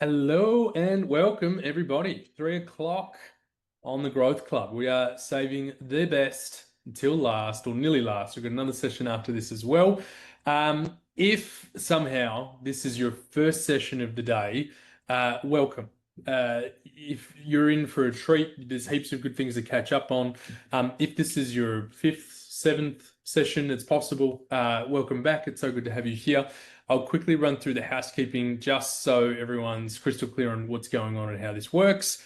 Hello and welcome, everybody. 3 o'clock on the Growth Club. We are saving the best until last or nearly last. We've got another session after this as well. If somehow this is your first session of the day, welcome. If you're in for a treat, there's heaps of good things to catch up on. If this is your fifth, seventh session, it's possible. Welcome back. It's so good to have you here. I'll quickly run through the housekeeping just so everyone's crystal clear on what's going on and how this works.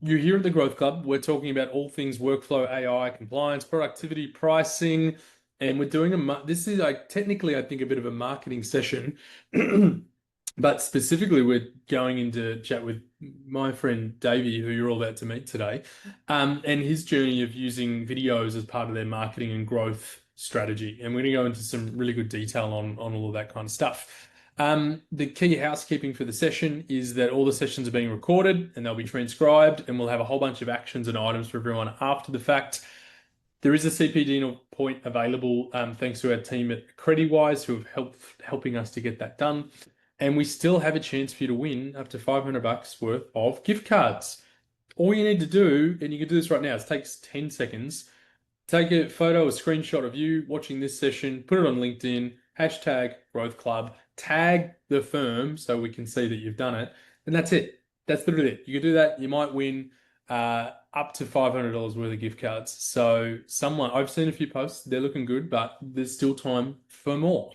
You're here at the Growth Club. We're talking about all things workflow, AI, compliance, productivity, pricing, and we're doing this is like technically, I think, a bit of a marketing session, but specifically, we're going into chat with my friend Davie, who you're all about to meet today, and his journey of using videos as part of their marketing and growth strategy. And we're going to go into some really good detail on all of that kind of stuff. The key housekeeping for the session is that all the sessions are being recorded and they'll be transcribed, and we'll have a whole bunch of actions and items for everyone after the fact. There is a CPD point available, thanks to our team at CrediWise who have helping us to get that done. And we still have a chance for you to win up to $500 worth of gift cards. All you need to do, and you can do this right now, it takes 10 seconds. Take a photo, a screenshot of you watching this session, put it on LinkedIn, hashtag Growth Club, tag the firm so we can see that you've done it. And that's it. That's literally it. You can do that. You might win up to $500 worth of gift cards. So I've seen a few posts, they're looking good, but there's still time for more.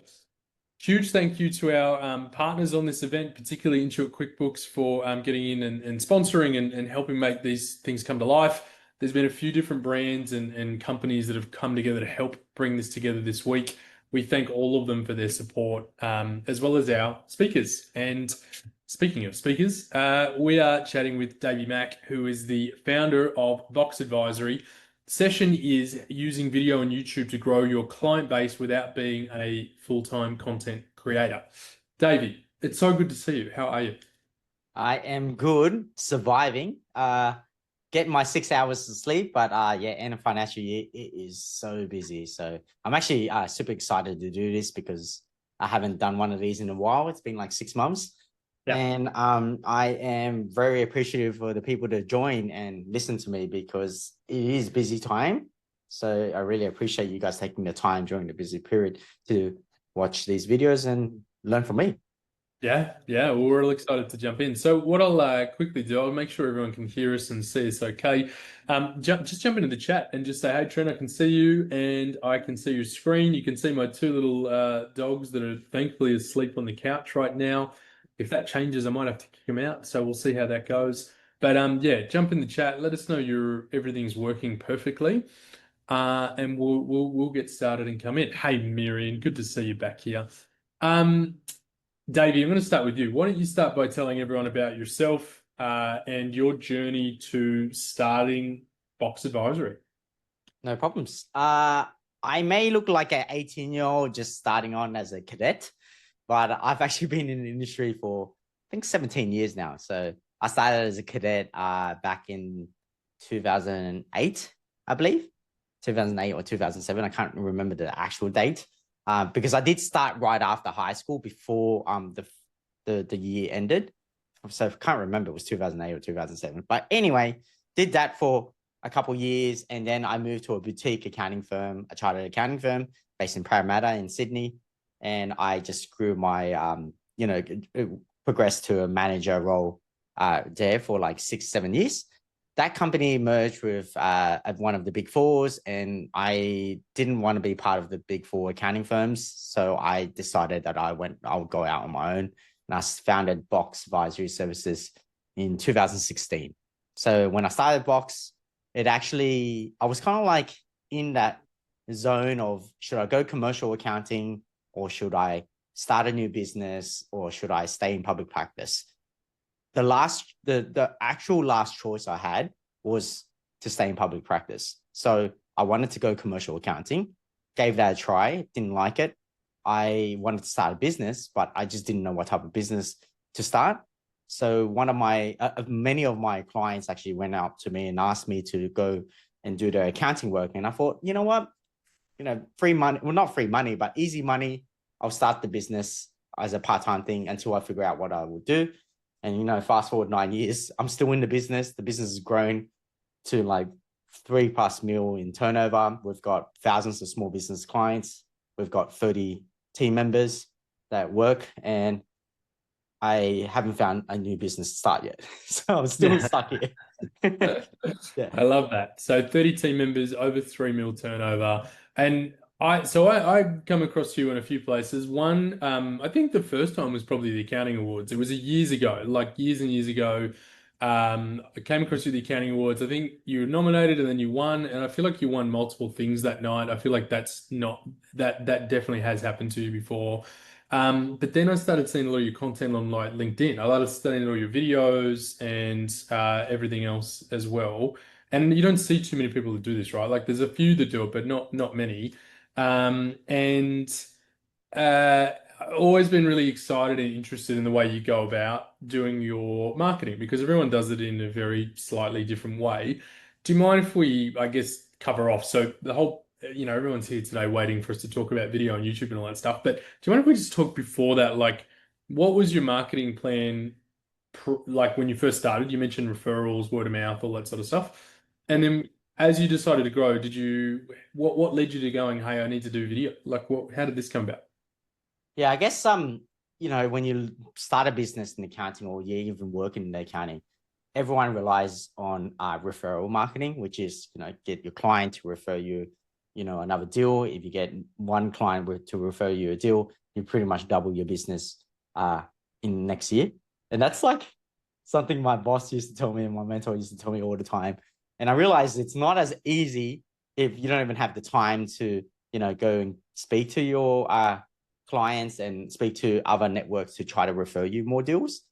Huge thank you to our partners on this event, particularly Intuit QuickBooks for getting in and sponsoring and helping make these things come to life. There's been a few different brands and companies that have come together to help bring this together this week. We thank all of them for their support, as well as our speakers. And speaking of speakers, we are chatting with Davie Mach, who is the founder of Vox Advisory. Session is using video and YouTube to grow your client base without being a full-time content creator. Davie, it's so good to see you. How are you? I am good, surviving, getting my 6 hours of sleep, but yeah, end of financial year, it is so busy. So I'm actually super excited to do this because I haven't done one of these in a while. It's been like 6 months. Yeah. And I am very appreciative for the people to join and listen to me because it is busy time. So I really appreciate you guys taking the time during the busy period to watch these videos and learn from me. Yeah. Well, we're all excited to jump in. So what I'll quickly do, I'll make sure everyone can hear us and see us okay. Just jump into the chat and just say, hey, Trent, I can see you and I can see your screen. You can see my two little dogs that are thankfully asleep on the couch right now. If that changes, I might have to kick them out. So we'll see how that goes. But yeah, jump in the chat. Let us know everything's working perfectly. And we'll get started and come in. Hey, Miriam, good to see you back here. Davie, I'm going to start with you. Why don't you start by telling everyone about yourself and your journey to starting Vox Advisory? No problems. I may look like an 18-year-old just starting on as a cadet, but I've actually been in the industry for, I think, 17 years now. So I started as a cadet back in 2008, I believe, 2008 or 2007. I can't remember the actual date. Because I did start right after high school before the year ended. So I can't remember, it was 2008 or 2007. But anyway, did that for a couple of years. And then I moved to a boutique accounting firm, a chartered accounting firm based in Parramatta in Sydney. And I just grew my, progressed to a manager role there for like 6-7 years. That company merged with one of the big fours, and I didn't want to be part of the big four accounting firms. So I decided that I'll go out on my own. And I founded Vox Advisory Services in 2016. So when I started Vox, I was kind of like in that zone of, should I go commercial accounting or should I start a new business or should I stay in public practice? The actual last choice I had was to stay in public practice. So I wanted to go commercial accounting, gave that a try, didn't like it. I wanted to start a business, but I just didn't know what type of business to start. So many of my clients actually went out to me and asked me to go and do their accounting work. And I thought, you know what, free money, well, not free money, but easy money. I'll start the business as a part-time thing until I figure out what I will do. And, fast forward 9 years, I'm still in the business. The business has grown to like 3+ mil in turnover. We've got thousands of small business clients. We've got 30 team members that work, and I haven't found a new business to start yet. So I'm still stuck here. Yeah. I love that. So 30 team members, over 3 mil turnover. And I come across you in a few places. One, I think the first time was probably the accounting awards. It was years ago, like years and years ago. I came across you at the accounting awards. I think you were nominated and then you won, and I feel like you won multiple things that night. I feel like that's not that definitely has happened to you before. But then I started seeing a lot of your content on like LinkedIn. I started studying all your videos and everything else as well. And you don't see too many people that do this, right? Like there's a few that do it, but not many. And I've always been really excited and interested in the way you go about doing your marketing because everyone does it in a very slightly different way. Do you mind if we, I guess, cover off? So the whole, everyone's here today waiting for us to talk about video on YouTube and all that stuff. But do you mind if we just talk before that? Like, what was your marketing plan, like when you first started? You mentioned referrals, word of mouth, all that sort of stuff. And then as you decided to grow, what led you to going, hey, I need to do video? Like, how did this come about? Yeah, I guess when you start a business in accounting or you even work in accounting, everyone relies on referral marketing, which is get your client to refer you, another deal. If you get one client to refer you a deal, you pretty much double your business in next year. And that's like something my boss used to tell me and my mentor used to tell me all the time. And I realized it's not as easy if you don't even have the time to go and speak to your clients and speak to other networks to try to refer you more deals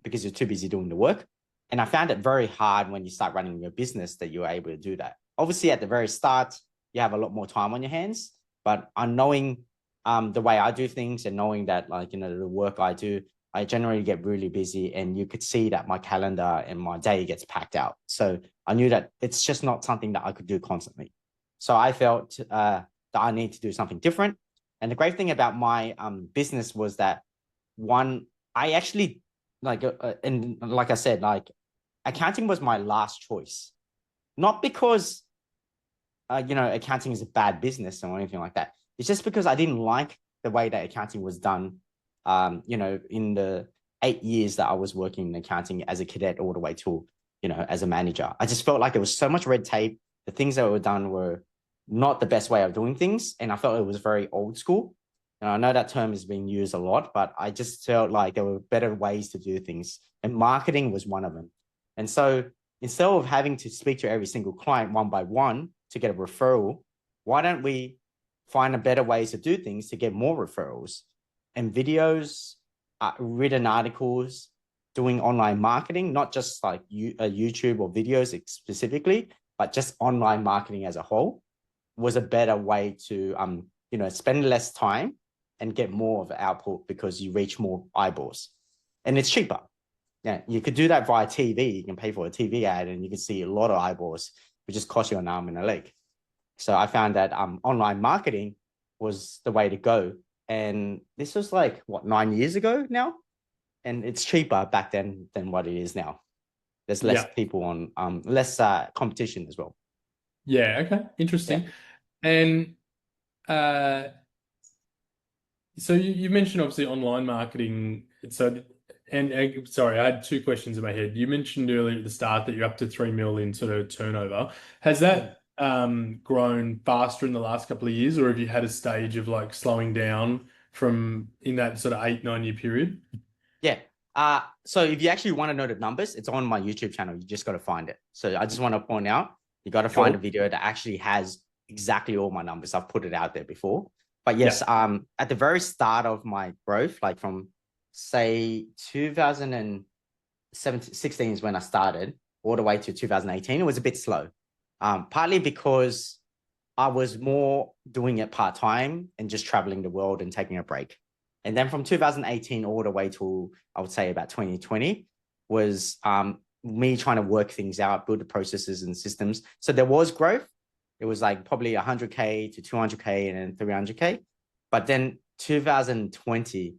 because you're too busy doing the work. And I found it very hard when you start running your business that you're able to do that. Obviously, at the very start, you have a lot more time on your hands, but on knowing the way I do things and knowing that the work I do, I generally get really busy, and you could see that my calendar and my day gets packed out. So I knew that it's just not something that I could do constantly. So I felt that I need to do something different. And the great thing about my business was that one, I actually and like I said, accounting was my last choice, not because accounting is a bad business or anything like that. It's just because I didn't like the way that accounting was done. In the 8 years that I was working in accounting as a cadet all the way to as a manager, I just felt like there was so much red tape. The things that were done were not the best way of doing things. And I felt it was very old school. And I know that term is being used a lot, but I just felt like there were better ways to do things. And marketing was one of them. And so instead of having to speak to every single client one by one to get a referral, why don't we find a better ways to do things to get more referrals? And videos, written articles, doing online marketing, not just like YouTube or videos specifically, but just online marketing as a whole was a better way to spend less time and get more of output because you reach more eyeballs, and it's cheaper. Yeah, you could do that via TV. You can pay for a TV ad and you can see a lot of eyeballs, which just cost you an arm and a leg. So I found that online marketing was the way to go. And this was 9 years ago now, and it's cheaper back then than what it is now. There's less people on, less competition as well. Yeah, okay. Interesting. Yeah. And so you mentioned obviously online marketing. So, and sorry, I had two questions in my head. You mentioned earlier at the start that you're up to 3 million sort of turnover. Has that grown faster in the last couple of years, or have you had a stage of slowing down from in that sort of 8, 9 year period? Yeah. So if you actually want to know the numbers, it's on my YouTube channel. You just got to find it. So I just want to point out, you got to find a video that actually has exactly all my numbers. I've put it out there before. But yes, at the very start of my growth, like from say 2016 is when I started, all the way to 2018, it was a bit slow. Partly because I was more doing it part-time and just traveling the world and taking a break. And then from 2018 all the way to, I would say, about 2020 was me trying to work things out, build the processes and systems. So there was growth. It was probably 100K to 200K and then 300K. But then 2020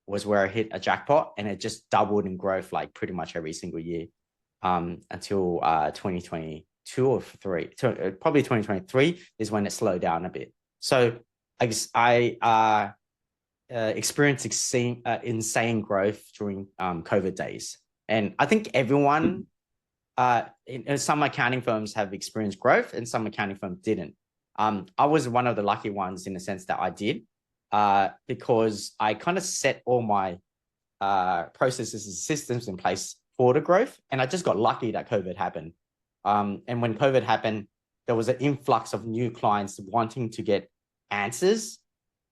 was where I hit a jackpot, and it just doubled in growth like pretty much every single year until 2022 or three, probably 2023 is when it slowed down a bit. So I guess I experienced insane growth during COVID days. And I think everyone, in some accounting firms have experienced growth and some accounting firms didn't. I was one of the lucky ones in the sense that I did, because I kind of set all my processes and systems in place for the growth. And I just got lucky that COVID happened. And when COVID happened, there was an influx of new clients wanting to get answers,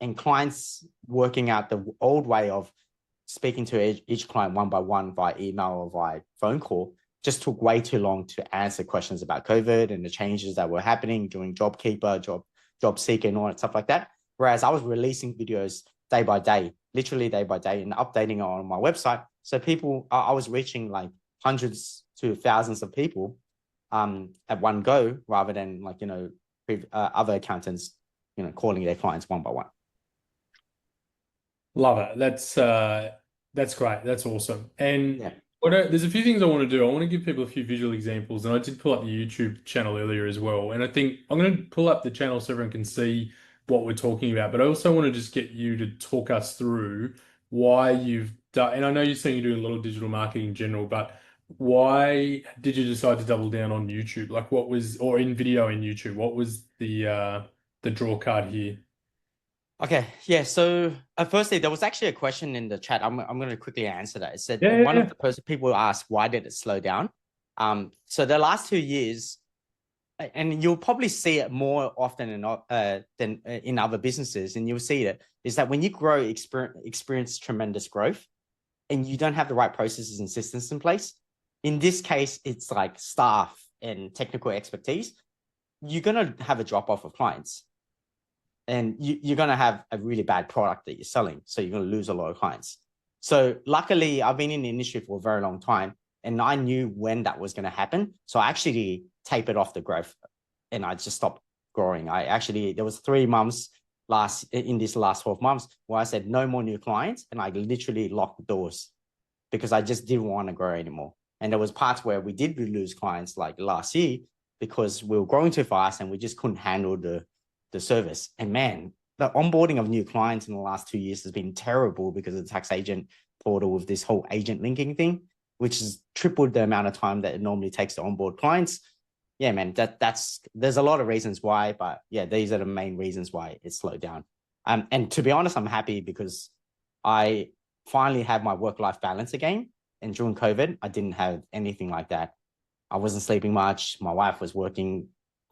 and clients working out the old way of speaking to each client one by one via email or via phone call just took way too long to answer questions about COVID and the changes that were happening during JobKeeper, Job Seeker, and all that stuff like that. Whereas I was releasing videos day by day, literally day by day, and updating it on my website. So I was reaching like hundreds to thousands of people at one go, rather than like, other accountants, calling their clients one by one. Love it. That's great. That's awesome. And Yeah. there's a few things I want to do. I want to give people a few visual examples, and I did pull up the YouTube channel earlier as well. And I think I'm going to pull up the channel so everyone can see what we're talking about. But I also want to just get you to talk us through why you've done. And I know you're saying you're doing a lot of digital marketing in general, but why did you decide to double down on YouTube? Like, or in video in YouTube? What was the draw card here? Okay, yeah. So firstly, there was actually a question in the chat. I'm going to quickly answer that. It said Yeah, one yeah, of the people asked, why did it slow down? So the last 2 years, and you'll probably see it more often than in other businesses, and you'll see it, is that when you grow, experience tremendous growth, and you don't have the right processes and systems in place. In this case, it's like staff and technical expertise. You're going to have a drop off of clients, and you're going to have a really bad product that you're selling. So you're going to lose a lot of clients. So luckily, I've been in the industry for a very long time, and I knew when that was going to happen. So I actually tapered off the growth, and I just stopped growing. There was 3 months in this last 12 months where I said no more new clients, and I literally locked the doors because I just didn't want to grow anymore. And there was parts where we did lose clients like last year because we were growing too fast and we just couldn't handle the service. And man, the onboarding of new clients in the last 2 years has been terrible because of the tax agent portal with this whole agent linking thing, which has tripled the amount of time that it normally takes to onboard clients. Yeah, man, there's a lot of reasons why, but yeah, these are the main reasons why it slowed down. And to be honest, I'm happy because I finally have my work-life balance again. And during COVID, I didn't have anything like that. I wasn't sleeping much. My wife was working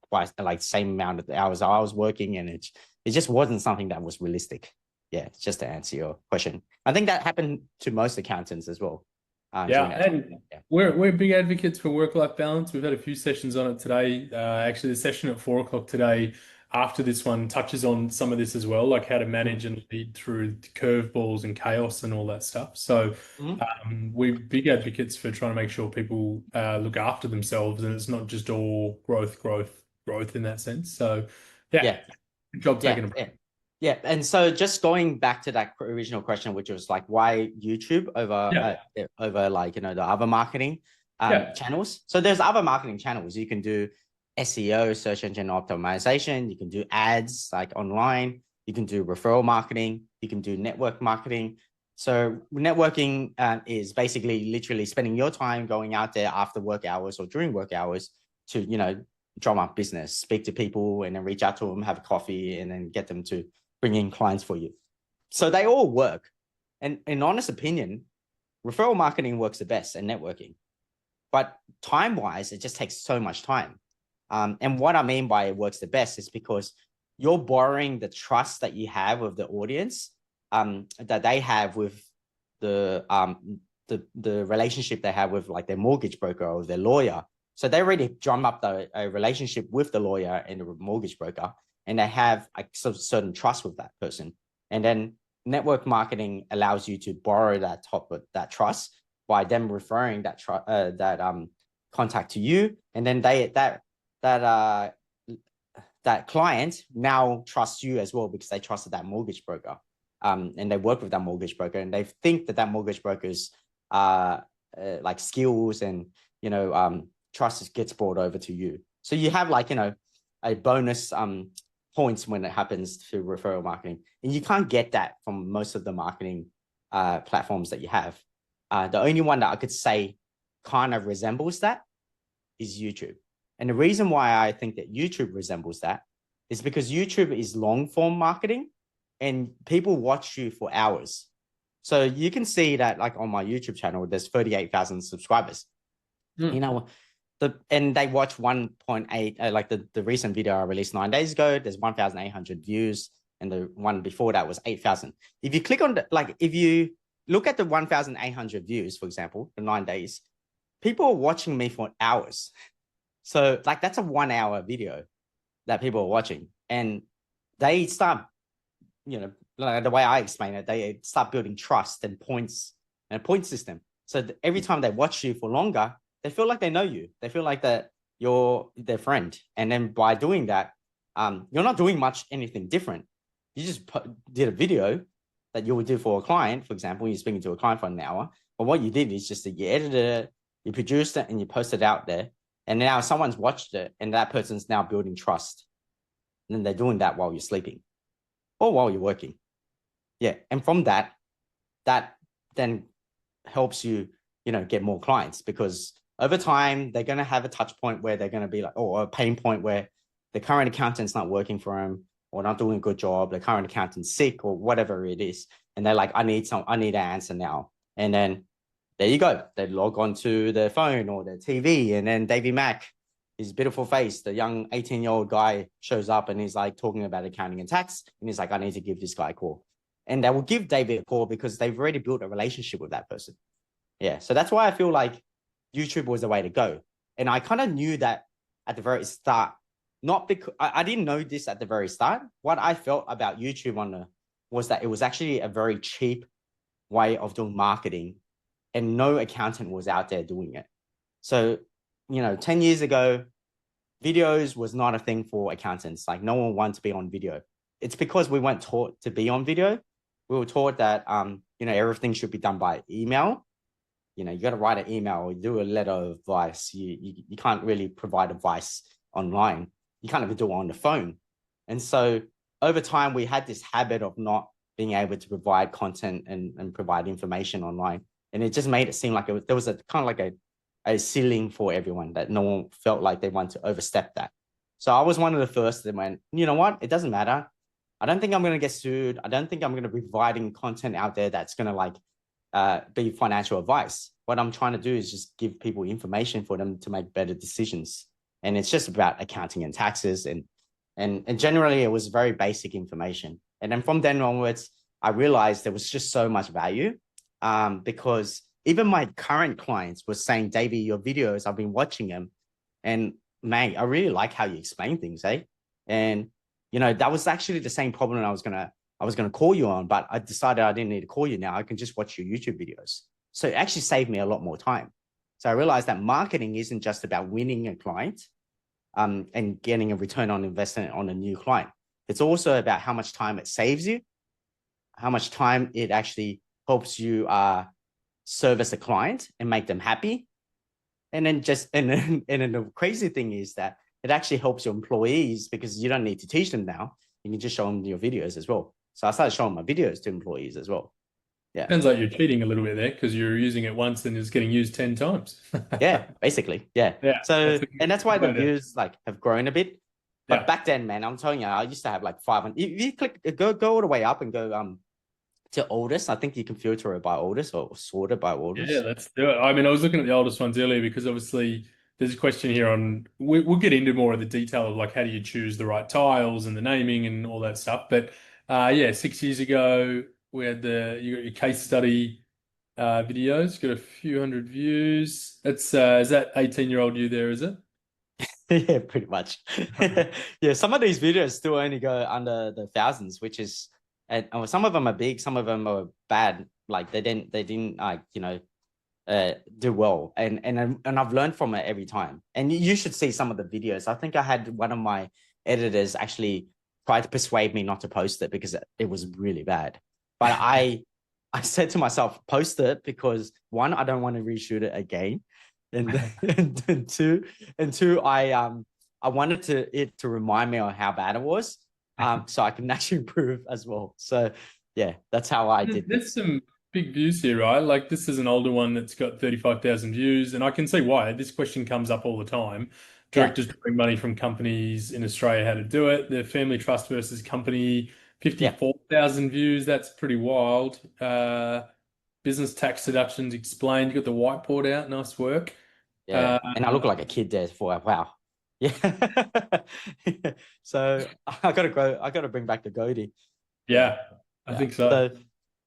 twice, like the same amount of hours I was working, and it just wasn't something that was realistic. Yeah, just to answer your question. I think that happened to most accountants as well. Yeah, and we're big advocates for work-life balance. We've had a few sessions on it today. Actually, the session at 4 o'clock today, after this one, touches on some of this as well, like how to manage and lead through curveballs and chaos and all that stuff. So we're big advocates for trying to make sure people look after themselves, and it's not just all growth in that sense. So yeah, good job taking a break. Yeah, and so just going back to that original question, which was like, why YouTube over like, the other marketing channels? So there's other marketing channels. You can do SEO, search engine optimization. You can do ads like online. You can do referral marketing. You can do network marketing. So networking is basically literally spending your time going out there after work hours or during work hours to, drum up business, speak to people, and then reach out to them, have a coffee, and then get them to bring in clients for you. So they all work. And in honest opinion, referral marketing works the best and networking. But time-wise, it just takes so much time. And what I mean by it works the best is because you're borrowing the trust that you have with the audience, that they have with the relationship they have with like their mortgage broker or their lawyer. So they already drum up a relationship with the lawyer and the mortgage broker, and they have like certain trust with that person. And then network marketing allows you to borrow that trust by them referring that contact to you, and then that client now trusts you as well because they trusted that mortgage broker. and they work with that mortgage broker, and they think that mortgage broker's like skills and trust gets brought over to you. So you have like a bonus points when it happens through referral marketing, and you can't get that from most of the marketing platforms that you have. The only one that I could say kind of resembles that is YouTube. And the reason why I think that YouTube resembles that is because YouTube is long form marketing and people watch you for hours. So you can see that like on my YouTube channel, there's 38,000 subscribers. And they watch 1.8, like the recent video I released 9 days ago, there's 1,800 views. And the one before that was 8,000. If you click on if you look at the 1,800 views, for example, for 9 days, people are watching me for hours. So like that's a 1 hour video that people are watching, and they start, like the way I explain it, they start building trust and points and a point system. So every time they watch you for longer, they feel like they know you. They feel like that you're their friend. And then by doing that, you're not doing anything different. You just did a video that you would do for a client, for example, you're speaking to a client for an hour. But what you did is just that you edited it, you produced it, and you posted it out there. And now someone's watched it, and that person's now building trust. And then they're doing that while you're sleeping or while you're working. Yeah. And from that then helps you, get more clients, because over time, they're going to have a touch point where they're going to be like, or a pain point where the current accountant's not working for them or not doing a good job. The current accountant's sick or whatever it is. And they're like, I need an answer now. And then there you go. They log onto their phone or their TV, and then Davie Mach, his beautiful face, the young 18-year-old guy, shows up and he's like talking about accounting and tax. And he's like, I need to give this guy a call. And they will give Davie a call because they've already built a relationship with that person. Yeah. So that's why I feel like YouTube was the way to go. And I kind of knew that at the very start, not because I didn't know this at the very start. What I felt about YouTube was that it was actually a very cheap way of doing marketing, and no accountant was out there doing it. So, 10 years ago, videos was not a thing for accountants. Like no one wanted to be on video. It's because we weren't taught to be on video. We were taught that, everything should be done by email. You got to write an email or do a letter of advice. You can't really provide advice online. You can't even do it on the phone. And so over time, we had this habit of not being able to provide content and provide information online. And it just made it seem like there was a kind of like a ceiling for everyone that no one felt like they wanted to overstep that. So I was one of the first that went, you know what? It doesn't matter. I don't think I'm going to get sued. I don't think I'm going to be providing content out there that's going to be financial advice. What I'm trying to do is just give people information for them to make better decisions. And it's just about accounting and taxes. And generally, it was very basic information. And then from then onwards, I realized there was just so much value, because even my current clients were saying, Davie, your videos, I've been watching them. And mate, I really like how you explain things, eh? And, that was actually the same problem I was going to call you on, but I decided I didn't need to call you now. I can just watch your YouTube videos. So it actually saved me a lot more time. So I realized that marketing isn't just about winning a client and getting a return on investment on a new client. It's also about how much time it saves you, how much time it actually helps you service a client and make them happy. And then the crazy thing is that it actually helps your employees, because you don't need to teach them now. You can just show them your videos as well. So I started showing my videos to employees as well. Yeah. Sounds like you're cheating a little bit there, because you're using it once and it's getting used 10 times. Yeah, basically. Yeah. Yeah. So, and that's why the views have grown a bit. But back then, man, I'm telling you, I used to have like 500. If you click, go all the way up and go to oldest. I think you can filter it by oldest or sort it by oldest. Yeah, let's do it. I mean, I was looking at the oldest ones earlier because obviously there's a question here on, we'll get into more of the detail of like how do you choose the right tiles and the naming and all that stuff. But 6 years ago, we had you got your case study videos, got a few hundred views. That's is that 18-year-old you there, is it? Yeah, pretty much. Yeah, some of these videos still only go under the thousands, which is, and some of them are big, some of them are bad. Like they didn't do well, and I've learned from it every time. And you should see some of the videos. I think I had one of my editors actually try to persuade me not to post it because it was really bad. But I said to myself, post it because one, I don't want to reshoot it again. And and two, I wanted it to remind me of how bad it was. So I can actually improve as well. So yeah, that's how I did There's this. some big views here, right? Like this is an older one that's got 35,000 views, and I can see why. This question comes up all the time. Yeah, Directors drawing money from companies in Australia, how to do it. The family trust versus company, yeah, 54,000 views. That's pretty wild. Business tax deductions explained. You got the whiteboard out. Nice work. yeah. Uh, And I look like a kid there for wow. Yeah. So I gotta bring back the goatee. Yeah. yeah, I Yeah. think so. So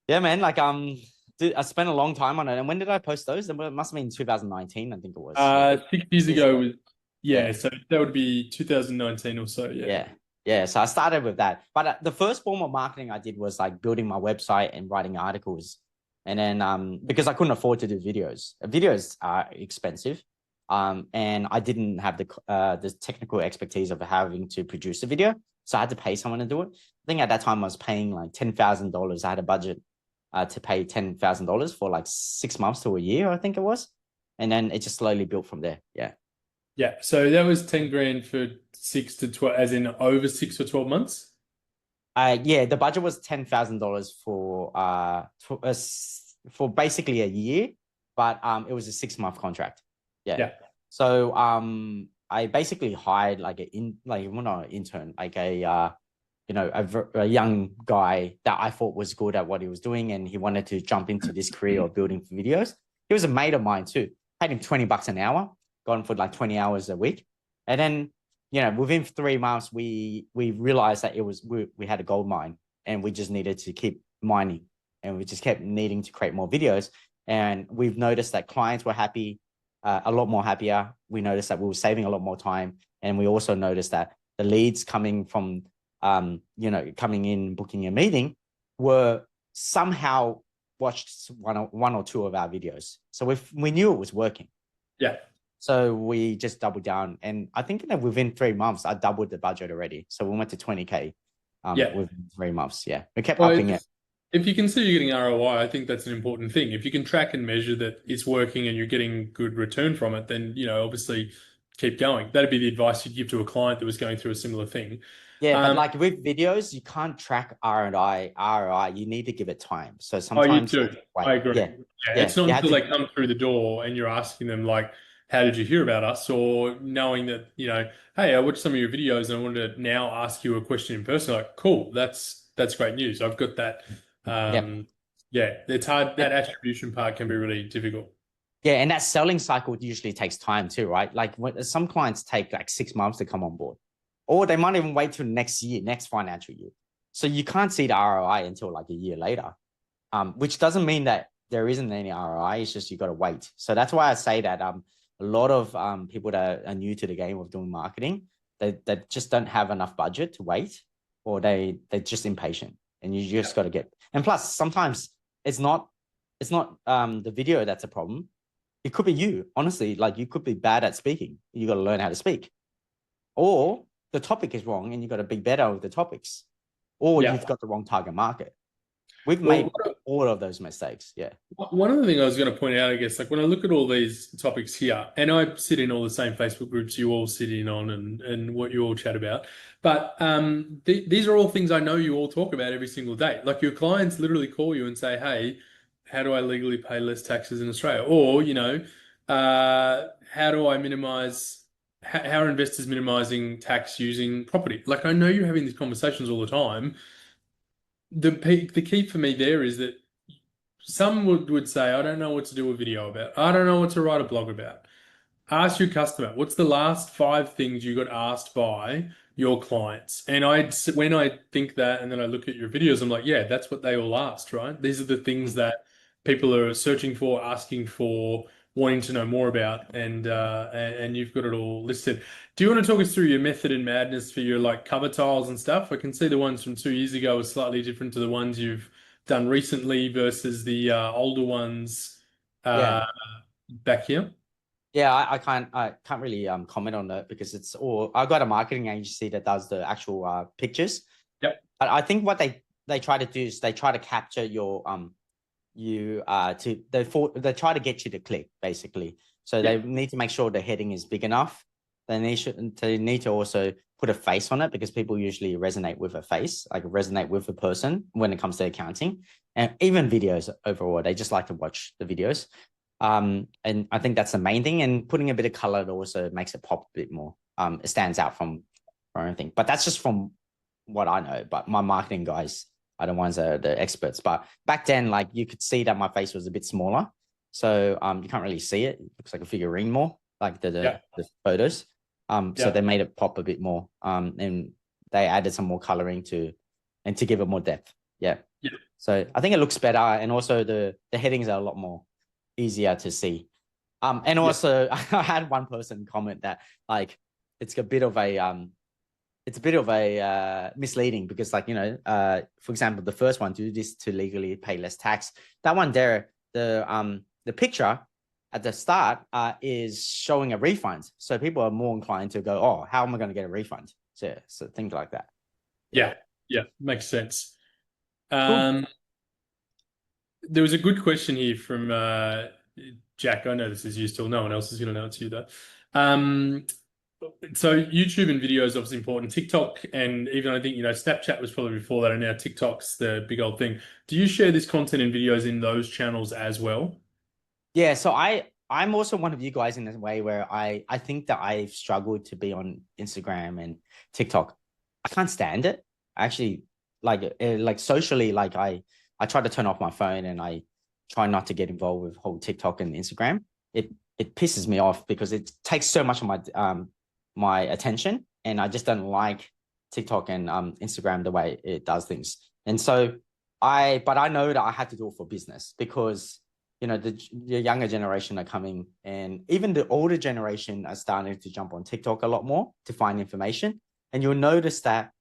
yeah, man, like I spent a long time on it. And when did I post those? It must have been 2019, I think it was. Yeah. 6 years 6 years ago ago. was, yeah, Yeah. so that would be 2019 or so. Yeah. Yeah. Yeah. So I started with that. But the first form of marketing I did was like building my website and writing articles. And then because I couldn't afford to do videos. Videos are expensive. And I didn't have the technical expertise of having to produce a video. So I had to pay someone to do it. I think at that time I was paying like $10,000. I had a budget to pay $10,000 for like 6 months to a year, I think it was. And then it just slowly built from there. Yeah. Yeah. So that was 10 grand for 6 to 12, as in over 6 or 12 months. Yeah, the budget was $10,000 for basically a year, but it was a 6 month contract. Yeah. Yeah. So I basically hired like well, not an intern, like a young guy that I thought was good at what he was doing, and he wanted to jump into this career of building videos. He was a mate of mine too. Paid him $20 an hour, got him for like 20 hours a week, and then within 3 months, we realized that we had a gold mine, and we just needed to keep mining, and we just kept needing to create more videos. And we've noticed that clients were happy, a lot more happier. We noticed that we were saving a lot more time, and we also noticed that the leads coming from coming in, booking a meeting, were somehow watched one or two of our videos. So we knew it was working. Yeah. So we just doubled down, and I think within 3 months, I doubled the budget already. So we went to 20K Yeah. within 3 months. Yeah, we kept Well, upping it. if you can see you're getting ROI, I think that's an important thing. If you can track and measure that it's working and you're getting good return from it, then, obviously keep going. That'd be the advice you'd give to a client that was going through a similar thing. Yeah, but like with videos, you can't track ROI. You need to give it time. So Oh, you sometimes, do. like, I agree. yeah, Yeah, yeah, it's not you have until to. they come through the door and you're asking them like, "How did you hear about us?" Or knowing that, "Hey, I watched some of your videos and I wanted to now ask you a question in person." Like, cool, that's great news. I've got that. Yeah. Yeah, it's hard. That attribution part can be really difficult. Yeah, and that selling cycle usually takes time too, right? Like some clients take like 6 months to come on board, or they might even wait till next year, next financial year. So you can't see the ROI until like a year later, which doesn't mean that there isn't any ROI. It's just you got to wait. So that's why I say that a lot of people that are new to the game of doing marketing, they just don't have enough budget to wait, or they're just impatient, and you just got to get. And plus, sometimes it's not the video that's a problem. It could be you, honestly. Like you could be bad at speaking. You got to learn how to speak, or the topic is wrong, and you got to be better with the topics, or Yeah. you've got the wrong target market. We've made Well, all of those mistakes. Yeah. one other thing I was going to point out, I guess, like when I look at all these topics here, and I sit in all the same Facebook groups you all sit in on and what you all chat about, but these are all things I know you all talk about every single day. Like your clients literally call you and say, "Hey, how do I legally pay less taxes in Australia?" Or, how do I minimize, how are investors minimizing tax using property? Like I know you're having these conversations all the time. The key for me there is that some would say, I don't know what to do a video about. I don't know what to write a blog about. Ask your customer, what's the last 5 things you got asked by your clients? And when I think that and then I look at your videos, I'm like, yeah, that's what they all asked, right? These are the things that people are searching for, asking for, wanting to know more about, and you've got it all listed. Do you want to talk us through your method and madness for your like cover tiles and stuff? I can see the ones from 2 years ago are slightly different to the ones you've done recently versus the older ones Yeah. uh, back here. Yeah, I can't really comment on that because I got a marketing agency that does the actual pictures. Yep. But I think they try to do is they try to capture your they try to get you to click basically. So they need to make sure the heading is big enough. They need to also put a face on it, because people usually resonate with a face, like resonate with a person when it comes to accounting, and even videos overall. They just like to watch the videos. And I think that's the main thing. And putting a bit of color also makes it pop a bit more. It stands out from anything. But that's just from what I know. But my marketing guys are the ones that are the experts. But back then, like, you could see that my face was a bit smaller. So you can't really see it. It looks like a figurine more, like the photos. So they made it pop a bit more. And they added some more coloring to give it more depth. Yeah. So I think it looks better. And also the headings are a lot more easier to see. And also I had one person comment that, like, it's a bit of a misleading, because, like, for example, the first one, do this to legally pay less tax. That one there, the picture at the start is showing a refund. So people are more inclined to go, oh, how am I going to get a refund? So things like that. Yeah. Makes sense. Cool. There was a good question here from Jack. I know this is you still. No one else is going to know it's you, though. So YouTube and video is obviously important. TikTok, and even I think, Snapchat was probably before that, and now TikTok's the big old thing. Do you share this content and videos in those channels as well? Yeah, so I'm also one of you guys in a way where I think that I've struggled to be on Instagram and TikTok. I can't stand it. Actually, like socially, like I try to turn off my phone, and I try not to get involved with whole TikTok and Instagram. It pisses me off because it takes so much of my attention, and I just don't like TikTok and Instagram the way it does things. And so but I know that I had to do it for business, because the younger generation are coming, and even the older generation are starting to jump on TikTok a lot more to find information. And you'll notice that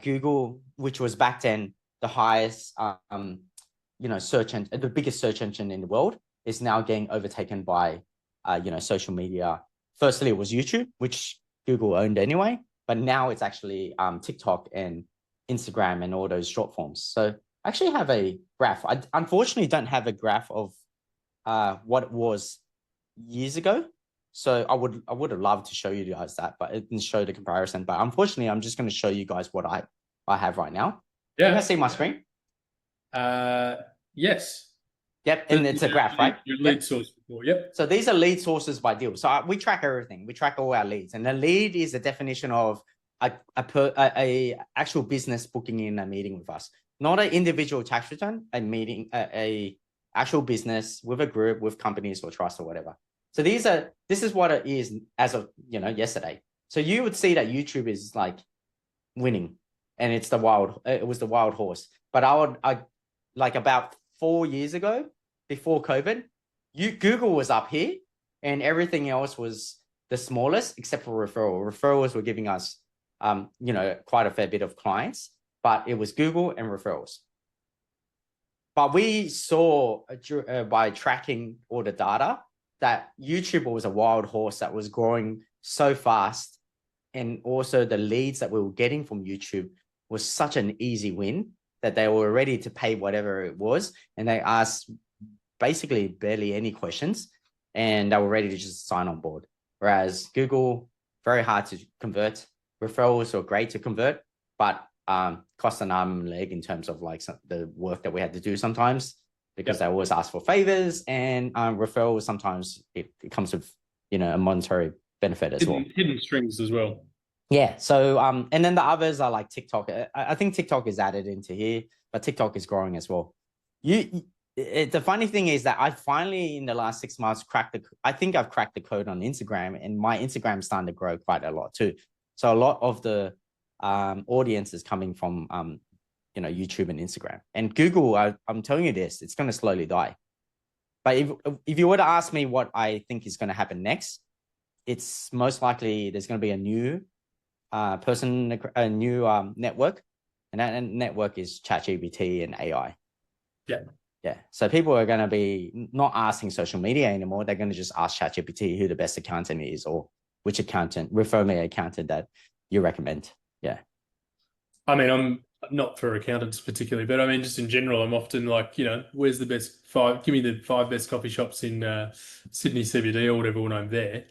Google, which was back then the highest, search engine, the biggest search engine in the world, is now getting overtaken by, social media. Firstly, it was YouTube, which Google owned anyway, but now it's actually TikTok and Instagram and all those short forms. So I actually have a graph. I unfortunately don't have a graph of what it was years ago. So I would have loved to show you guys that, but it didn't show the comparison. But unfortunately, I'm just going to show you guys what I have right now. Yeah. Can you guys see my screen? Yes. Yep, and it's a graph, right? Your lead source before. Yep. So these are lead sources by deal. So we track everything. We track all our leads, and the lead is a definition of a actual business booking in a meeting with us, not an individual tax return. A meeting, a actual business with a group, with companies or trust or whatever. So this is what it is as of yesterday. So you would see that YouTube is like winning, and it was the wild horse. But I like about 4 years ago, before COVID, Google was up here, and everything else was the smallest except for referral. Referrals were giving us quite a fair bit of clients, but it was Google and referrals. But we saw by tracking all the data that YouTube was a wild horse that was growing so fast. And also the leads that we were getting from YouTube was such an easy win that they were ready to pay whatever it was. And they asked basically barely any questions, and they were ready to just sign on board. Whereas Google, very hard to convert. Referrals were great to convert, but cost an arm and leg in terms of like the work that we had to do sometimes, because they always ask for favors, and referrals sometimes it comes with a monetary benefit as well. Hidden strings as well. Yeah. So and then the others are like TikTok. I think TikTok is added into here, but TikTok is growing as well. The funny thing is that I finally in the last 6 months I think I've cracked the code on Instagram, and my Instagram is starting to grow quite a lot too. So a lot of the audience is coming from YouTube and Instagram. And Google, I'm telling you this, it's going to slowly die. But if you were to ask me what I think is going to happen next, it's most likely there's going to be a new network, and that network is ChatGPT and AI. Yeah. So people are going to be not asking social media anymore. They're going to just ask ChatGPT who the best accountant is, or which accountant, refer me an accountant that you recommend. Yeah. I mean, Not for accountants particularly, but I mean, just in general, I'm often like, where's the best five? Give me the five best coffee shops in Sydney CBD or whatever when I'm there.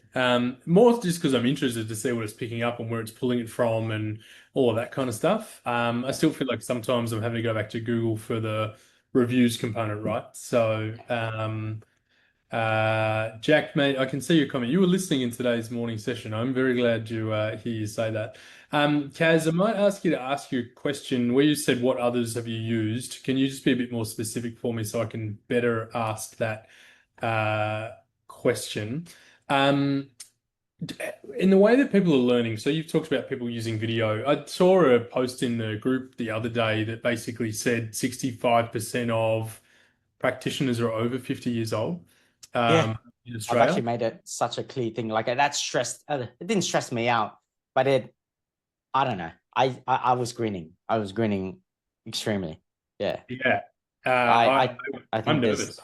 More just because I'm interested to see what it's picking up and where it's pulling it from and all of that kind of stuff. I still feel like sometimes I'm having to go back to Google for the reviews component, right? So, Jack, mate, I can see your comment. You were listening in today's morning session. I'm very glad to hear you say that. Kaz, I might ask you a question where you said what others have you used. Can you just be a bit more specific for me so I can better ask that question? Um, in the way that people are learning, so you've talked about people using video. I saw a post in the group the other day that basically said 65% of practitioners are over 50 years old Yeah, in I've Australia. actually made it such a clear thing. Like that stressed. It didn't stress me out, but it. I don't know. I was grinning. I was grinning extremely. Yeah. Yeah. I I, I I I'm think there's. nervous.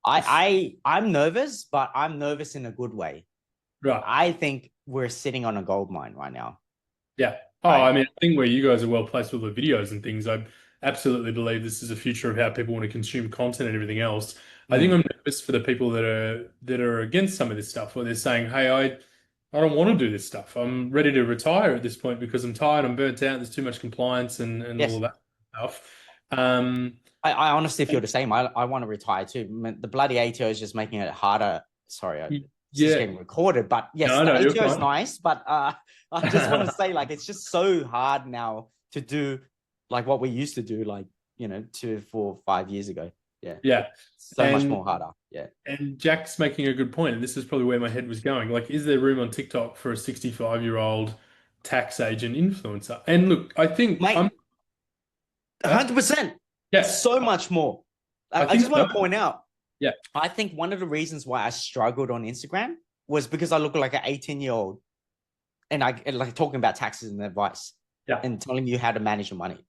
I'm nervous, but I'm nervous in a good way. Right. I think we're sitting on a gold mine right now. Yeah. Oh, I I mean, I think where you guys are well placed with the videos and things, I absolutely believe this is the future of how people want to consume content and everything else. I think mm, I'm nervous for the people that are against some of this stuff, where they're saying, "Hey, I don't want to do this stuff. I'm ready to retire at this point because I'm tired, I'm burnt out, there's too much compliance and all yes. of that stuff." Um, I honestly feel the same. I want to retire too. I mean, the bloody ATO is just making it harder. Sorry, this is yeah. getting recorded, but yes, No, the no, you're ATO is fine. nice, but I just want to say like it's just so hard now to do like what we used to do like 2, 4, 5 years ago. Yeah, Yeah. so much And more harder. Yeah, And Jack's making a good point, and this is probably where my head was going. Like, is there room on TikTok for a 65-year-old tax agent influencer? And look, I think mate, I'm, yeah, 100%. yeah, So much more. I I think just so. want to point out. Yeah, I think one of the reasons why I struggled on Instagram was because I look like an 18-year-old and I like talking about taxes and advice yeah. and telling you how to manage your money.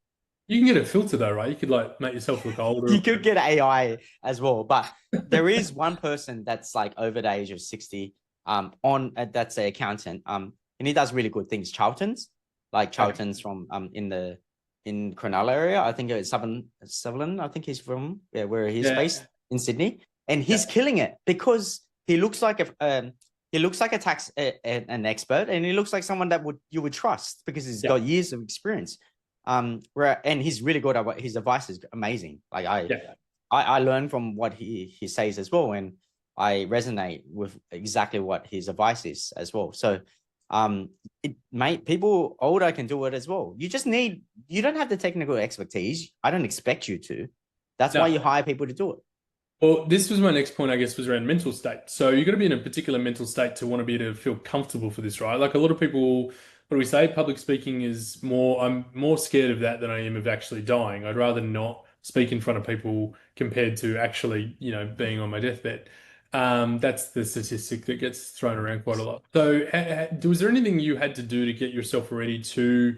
You can get a filter though, right? You could like make yourself look older. You could get AI as well, but there is one person that's like over the age of 60 on that's an accountant and he does really good things. Okay. Charlton's from in Cronulla area. I think it's Sutherland. I think he's from where he's Yeah, based in Sydney, and he's yeah, killing it because he looks like a tax an expert, and he looks like someone that you would trust because he's yeah, got years of experience. And he's really good at what his advice is amazing. Like yeah. I learn from what he says as well, and I resonate with exactly what his advice is as well. So people older can do it as well. You don't have the technical expertise. I don't expect you to. That's why you No. hire people to do it. Well, this was my next point, I guess, was around mental state. So you've got to be in a particular mental state to want to be able to feel comfortable for this, right? Like a lot of people, what do we say? Public speaking is I'm more scared of that than I am of actually dying. I'd rather not speak in front of people compared to actually, being on my deathbed. That's the statistic that gets thrown around quite a lot. So, was there anything you had to do to get yourself ready to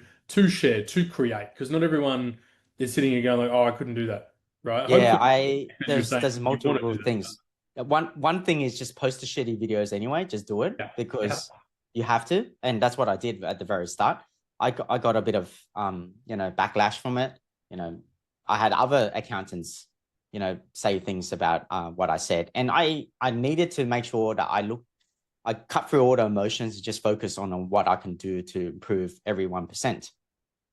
share, to create? Because not everyone is sitting here going like, "Oh, I couldn't do that," right? Yeah, Hopefully as you're saying, there's you want to multiple do that things. stuff. One thing is just post the shitty videos anyway. Just do it Yeah. Yeah. because you have to, and that's what I did at the very start. I got a bit of backlash from it. You know, I had other accountants, say things about what I said, and I needed to make sure that I cut through all the emotions and just focus on what I can do to improve every 1%.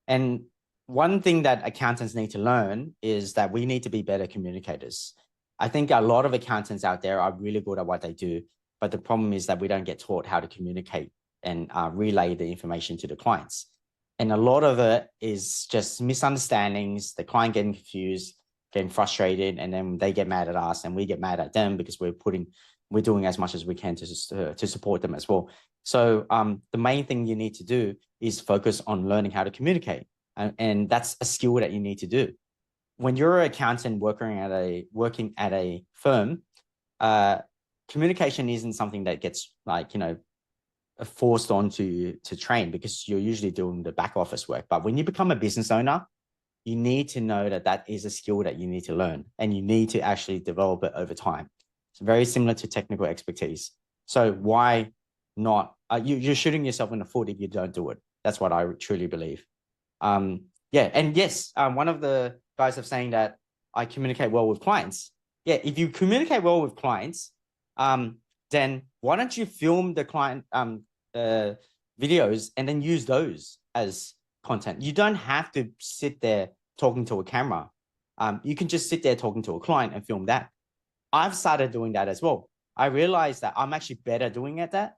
And one thing that accountants need to learn is that we need to be better communicators. I think a lot of accountants out there are really good at what they do, but the problem is that we don't get taught how to communicate and relay the information to the clients. And a lot of it is just misunderstandings, the client getting confused, getting frustrated, and then they get mad at us and we get mad at them because we're doing as much as we can to support them as well. So the main thing you need to do is focus on learning how to communicate. And that's a skill that you need to do. When you're an accountant working at a firm, communication isn't something that gets forced onto you to train because you're usually doing the back office work. But when you become a business owner, you need to know that that is a skill that you need to learn and you need to actually develop it over time. It's very similar to technical expertise. So why not? You're shooting yourself in the foot if you don't do it. That's what I truly believe. Yeah, and yes, one of the guys have saying that I communicate well with clients. Yeah, if you communicate well with clients, then why don't you film the client videos and then use those as content? You don't have to sit there talking to a camera. You can just sit there talking to a client and film that. I've started doing that as well. I realized that I'm actually better doing that,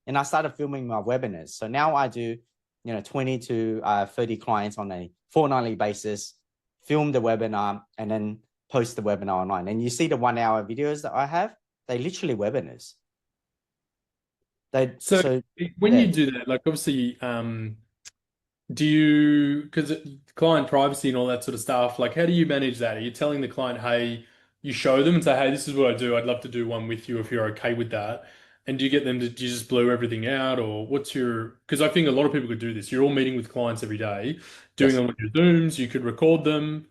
and I started filming my webinars. So now I do, 20 to 30 clients on a fortnightly basis, film the webinar, and then post the webinar online. And you see the 1 hour videos that I have, they literally webinars. So when Yeah, you do that, like obviously, do you, because client privacy and all that sort of stuff, like how do you manage that? Are you telling the client, hey, you show them and say, hey, this is what I do. I'd love to do one with you if you're okay with that. And do you get them to, do you just blur everything out or what's your, because I think a lot of people could do this. You're all meeting with clients every day, doing yes. them on your Zooms. You could record them.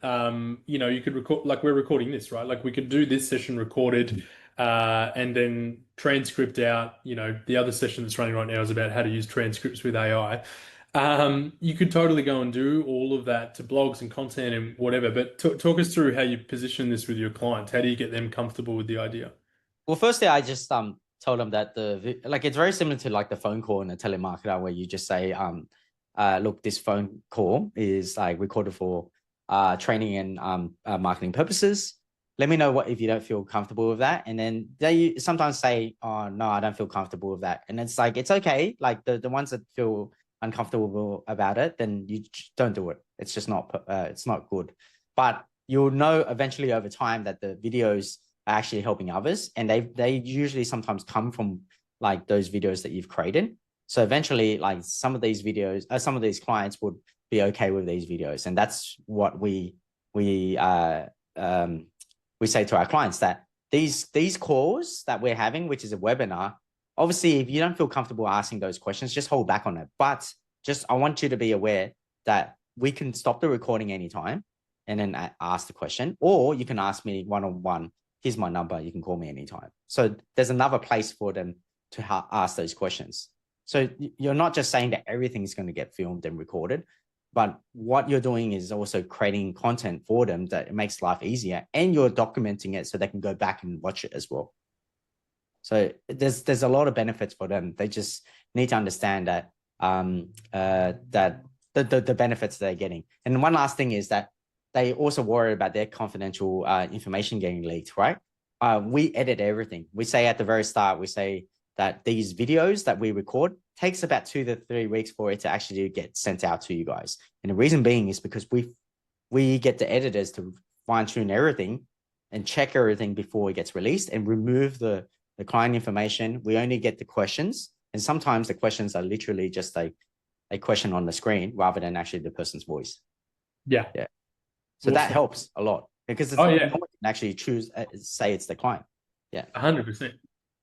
You could record, like we're recording this, right? Like we could do this session recorded, and then transcript out, the other session that's running right now is about how to use transcripts with AI. You could totally go and do all of that to blogs and content and whatever, but talk us through how you position this with your clients. How do you get them comfortable with the idea? Well, firstly, I just told them that it's very similar to like the phone call in a telemarketer where you just say look, this phone call is like recorded for training and marketing purposes. Let me know what if you don't feel comfortable with that, and then they sometimes say, oh no, I don't feel comfortable with that, and it's like it's okay. Like the ones that feel uncomfortable about it, then you don't do it. It's just not it's not good. But you'll know eventually over time that the videos are actually helping others, and they usually sometimes come from like those videos that you've created. So eventually, like some of these videos, some of these clients would be okay with these videos, and that's what we we say to our clients that these calls that we're having, which is a webinar, obviously, if you don't feel comfortable asking those questions, just hold back on it. But just I want you to be aware that we can stop the recording anytime and then ask the question, or you can ask me one-on-one. Here's my number. You can call me anytime. So there's another place for them to ask those questions. So you're not just saying that everything's going to get filmed and recorded, but what you're doing is also creating content for them that it makes life easier, and you're documenting it so they can go back and watch it as well. So there's a lot of benefits for them. They just need to understand that that the benefits they're getting. And one last thing is that they also worry about their confidential information getting leaked, right? We edit everything. We say at the very start, we say that these videos that we record takes about 2 to 3 weeks for it to actually get sent out to you guys. And the reason being is because we get the editors to fine tune everything and check everything before it gets released and remove the client information. We only get the questions. And sometimes the questions are literally just a question on the screen rather than actually the person's voice. Yeah. Yeah. So that helps a lot because Oh, yeah. no one can actually choose, say it's the client. Yeah. 100%.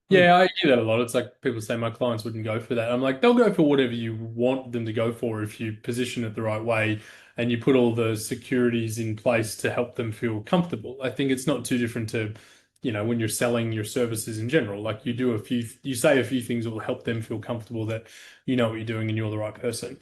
Yeah, I hear that a lot. It's like people say my clients wouldn't go for that. I'm like, they'll go for whatever you want them to go for if you position it the right way and you put all the securities in place to help them feel comfortable. I think it's not too different to, when you're selling your services in general. Like you say a few things that will help them feel comfortable that you know what you're doing and you're the right person.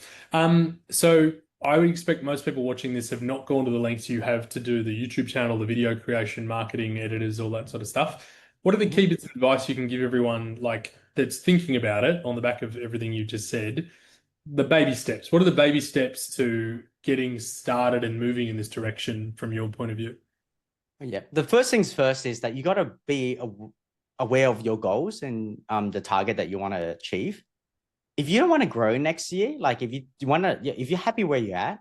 So I would expect most people watching this have not gone to the lengths you have to do the YouTube channel, the video creation, marketing, editors, all that sort of stuff. What are the key bits of advice you can give everyone like that's thinking about it on the back of everything you just said? The baby steps. What are the baby steps to getting started and moving in this direction from your point of view? Yeah. The first things first is that you got to be aware of your goals and the target that you want to achieve. If you don't want to grow next year, like if you want to, if you're happy where you're at,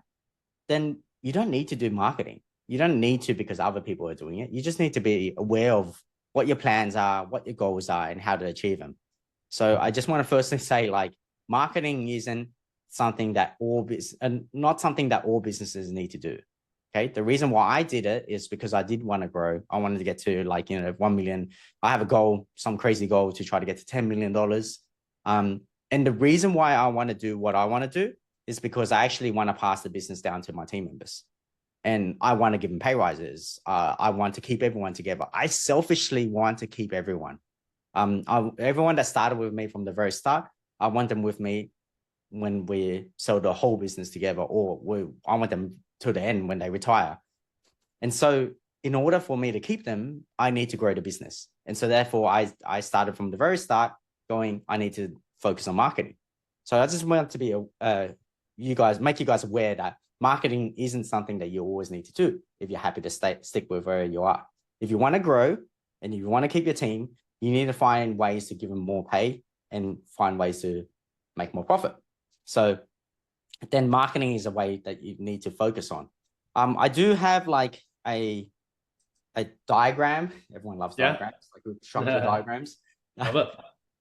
then you don't need to do marketing. You don't need to because other people are doing it. You just need to be aware of what your plans are, what your goals are, and how to achieve them. So I just want to firstly say, like, marketing isn't something that not something that all businesses need to do. Okay. The reason why I did it is because I did want to grow. I wanted to get to 1 million. I have a goal, some crazy goal to try to get to $10 million. And the reason why I want to do what I want to do is because I actually want to pass the business down to my team members. And I want to give them pay rises. I want to keep everyone together. I selfishly want to keep everyone. Everyone that started with me from the very start, I want them with me when we sell the whole business together, or I want them to the end when they retire. And so in order for me to keep them, I need to grow the business. And so therefore I started from the very start going, I need to focus on marketing. So I just want to be make you guys aware that marketing isn't something that you always need to do if you're happy to stick with where you are. If you want to grow and if you want to keep your team, you need to find ways to give them more pay and find ways to make more profit. So then marketing is a way that you need to focus on. I do have like a diagram. Everyone loves diagrams, like structured diagrams. Love it.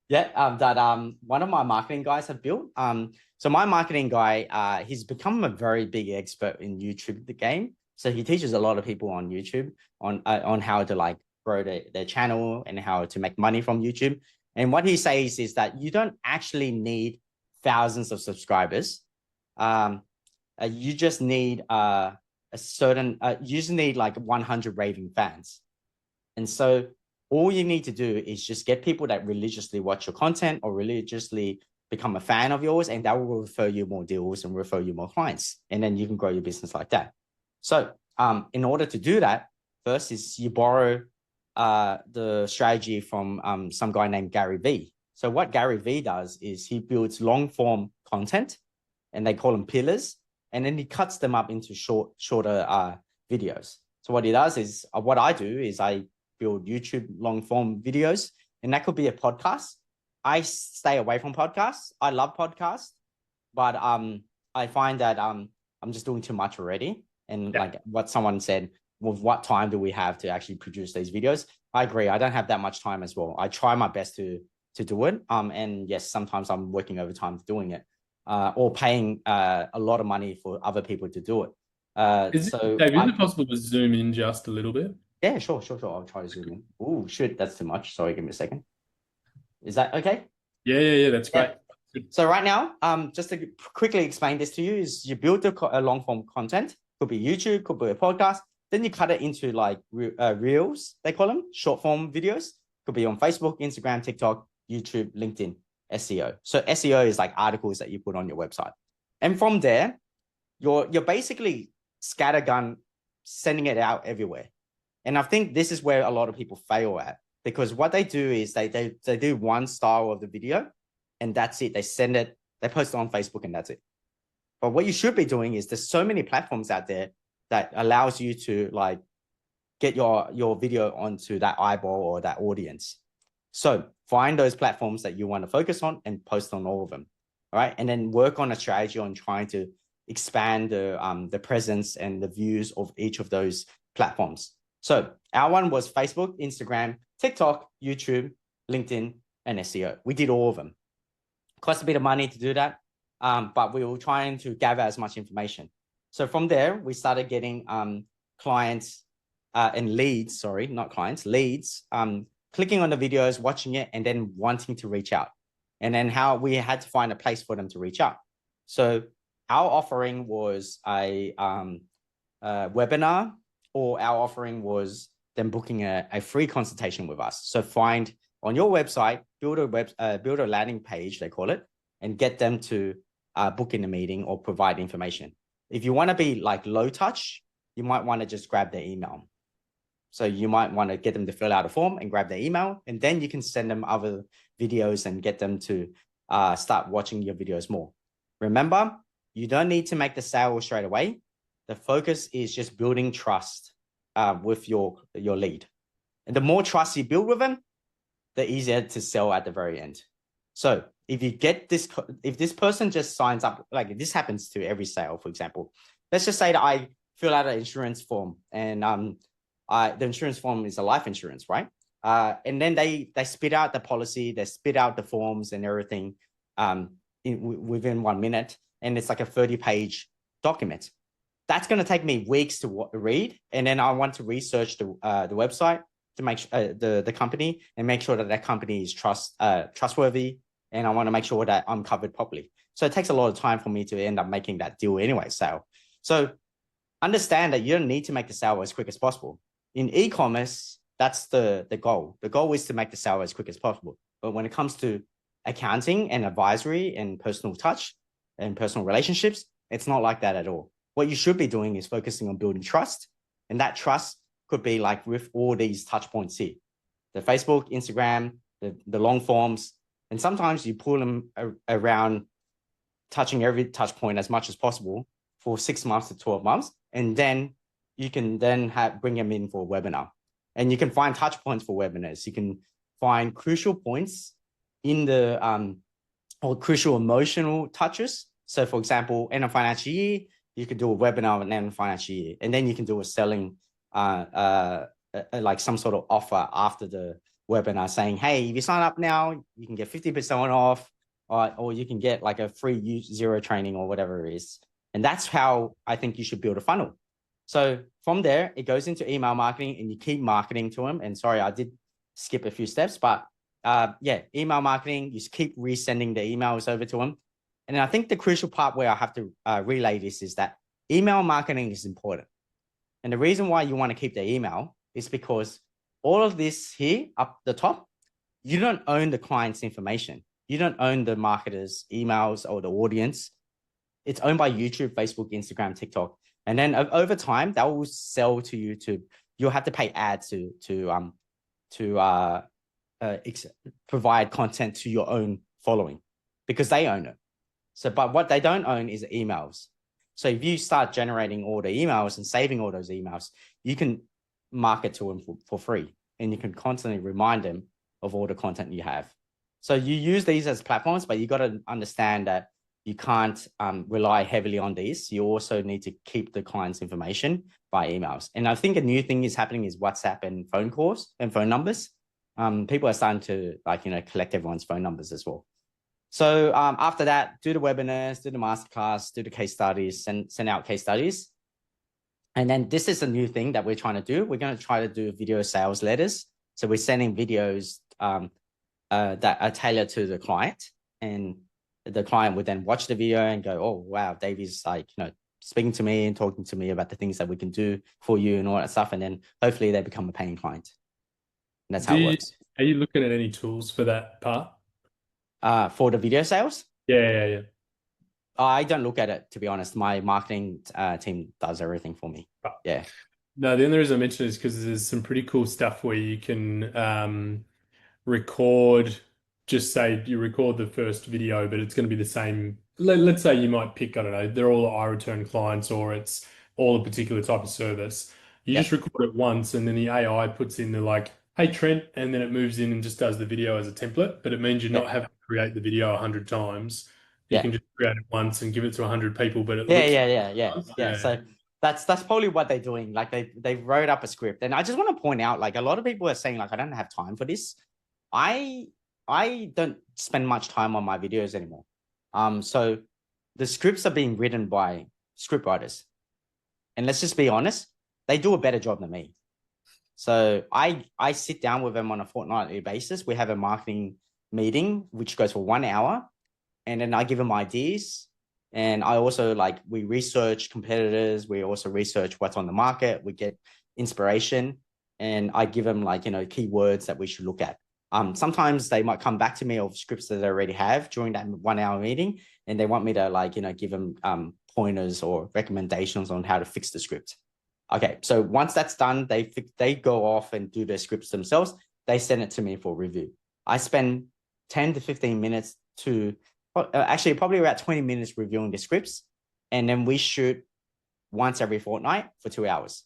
Yeah, that one of my marketing guys have built. So my marketing guy, he's become a very big expert in YouTube, the game. So he teaches a lot of people on YouTube on how to like grow their channel and how to make money from YouTube. And what he says is that you don't actually need thousands of subscribers. You just need you just need like 100 raving fans. And so all you need to do is just get people that religiously watch your content or religiously become a fan of yours, and that will refer you more deals and refer you more clients. And then you can grow your business like that. So in order to do that, first is you borrow the strategy from some guy named Gary Vee. So what Gary Vee does is he builds long form content, and they call them pillars. And then he cuts them up into shorter videos. So what he does is, what I do is I build YouTube long form videos, and that could be a podcast. I stay away from podcasts. I love podcasts, but I find that I'm just doing too much already. And like what someone said, well, what time do we have to actually produce these videos? I agree. I don't have that much time as well. I try my best to do it. And yes, sometimes I'm working overtime doing it. Or paying a lot of money for other people to do it. Dave, is it possible to zoom in just a little bit? Yeah, sure. I'll try to zoom in. Oh, shit, that's too much. Sorry, give me a second. Is that okay? Yeah, that's great. So right now, just to quickly explain this to you, is you build a long form content. Could be YouTube, could be a podcast. Then you cut it into like reels, they call them, short form videos. Could be on Facebook, Instagram, TikTok, YouTube, LinkedIn. SEO. So SEO is like articles that you put on your website. And from there, you're basically scattergun sending it out everywhere. And I think this is where a lot of people fail at, because what they do is they do one style of the video and that's it. They send it, they post it on Facebook and that's it. But what you should be doing is there's so many platforms out there that allows you to like get your video onto that eyeball or that audience. So find those platforms that you want to focus on and post on all of them. All right. And then work on a strategy on trying to expand the presence and the views of each of those platforms. So our one was Facebook, Instagram, TikTok, YouTube, LinkedIn, and SEO. We did all of them. Cost a bit of money to do that, but we were trying to gather as much information. So from there, we started getting clients and leads, sorry, not clients, leads, clicking on the videos, watching it, and then wanting to reach out. And then how we had to find a place for them to reach out. So our offering was a webinar, or our offering was them booking a free consultation with us. So find on your website, build a landing page, they call it, and get them to book in a meeting or provide information. If you want to be like low touch, you might want to just grab their email. So you might want to get them to fill out a form and grab their email, and then you can send them other videos and get them to start watching your videos more. Remember, you don't need to make the sale straight away. The focus is just building trust with your lead. And the more trust you build with them, the easier to sell at the very end. So if you get this, if this person just signs up, like this happens to every sale, for example, let's just say that I fill out an insurance form, and the insurance form is a life insurance, right? And then they spit out the policy, they spit out the forms and everything within 1 minute. And it's like a 30-page document. That's going to take me weeks to read. And then I want to research the website to make the company and make sure that that company is trustworthy. And I want to make sure that I'm covered properly. So it takes a lot of time for me to end up making that deal anyway, sale. So understand that you don't need to make the sale as quick as possible. In e-commerce, that's the goal. The goal is to make the sale as quick as possible. But when it comes to accounting and advisory and personal touch, and personal relationships. It's not like that at all. What you should be doing is focusing on building trust. And that trust could be like with all these touch points here, the Facebook, Instagram, the long forms. And sometimes you pull them around touching every touch point as much as possible for 6 months to 12 months. And then you can then bring them in for a webinar. And you can find touch points for webinars. You can find crucial points in the or crucial emotional touches. So for example, end of financial year, you could do a webinar at the end of financial year, and then you can do a selling like some sort of offer after the webinar saying, hey, if you sign up now, you can get 50% off, or you can get like a free zero training or whatever it is. And that's how I think you should build a funnel. So from there, it goes into email marketing, and you keep marketing to them. And sorry, I did skip a few steps, but yeah, email marketing, you keep resending the emails over to them. And I think the crucial part where I have to relay this is that email marketing is important. And the reason why you want to keep the email is because all of this here up the top, you don't own the client's information. You don't own the marketer's emails or the audience. It's owned by YouTube, Facebook, Instagram, TikTok. And then over time, that will sell to you you'll have to pay ads to provide content to your own following because they own it. So, but what they don't own is the emails. So if you start generating all the emails and saving all those emails, you can market to them for free, and you can constantly remind them of all the content you have. So you use these as platforms, but you got to understand that you can't rely heavily on these. You also need to keep the client's information by emails. And I think a new thing is happening is WhatsApp and phone calls and phone numbers. People are starting to collect everyone's phone numbers as well. So after that, do the webinars, do the masterclass, do the case studies, send out case studies. And then this is a new thing that we're trying to do. We're going to try to do video sales letters. So we're sending videos that are tailored to the client, and the client would then watch the video and go, oh, wow, Davie's like, speaking to me and talking to me about the things that we can do for you and all that stuff. And then hopefully they become a paying client. And that's how it works. Are you looking at any tools for that part? For the video sales? Yeah. I don't look at it, to be honest. My marketing team does everything for me. Right. Yeah. No, the only reason I mention it is because there's some pretty cool stuff where you can record, just say you record the first video, but it's going to be the same. Let's say you might pick, I don't know, they're all iReturn clients, or it's all a particular type of service. You just record it once, and then the AI puts in the like, hey, Trent, and then it moves in and just does the video as a template. But it means you're not having to create the video 100 times. You can just create it once and give it to 100 people, but it looks yeah. So that's probably what they're doing. Like they wrote up a script, and I just want to point out, like, a lot of people are saying like, I don't have time for this. I don't spend much time on my videos anymore. So the scripts are being written by script writers, and let's just be honest, they do a better job than me. So I sit down with them on a fortnightly basis. We have a marketing meeting which goes for 1 hour, and then I give them ideas. And I also we research competitors. We also research what's on the market. We get inspiration, and I give them keywords that we should look at. Sometimes they might come back to me of scripts that they already have during that 1 hour meeting, and they want me to give them pointers or recommendations on how to fix the script. Okay, so once that's done, they go off and do their scripts themselves. They send it to me for review. I spend 10 to 15 minutes to actually probably about 20 minutes reviewing the scripts, and then we shoot once every fortnight for 2 hours,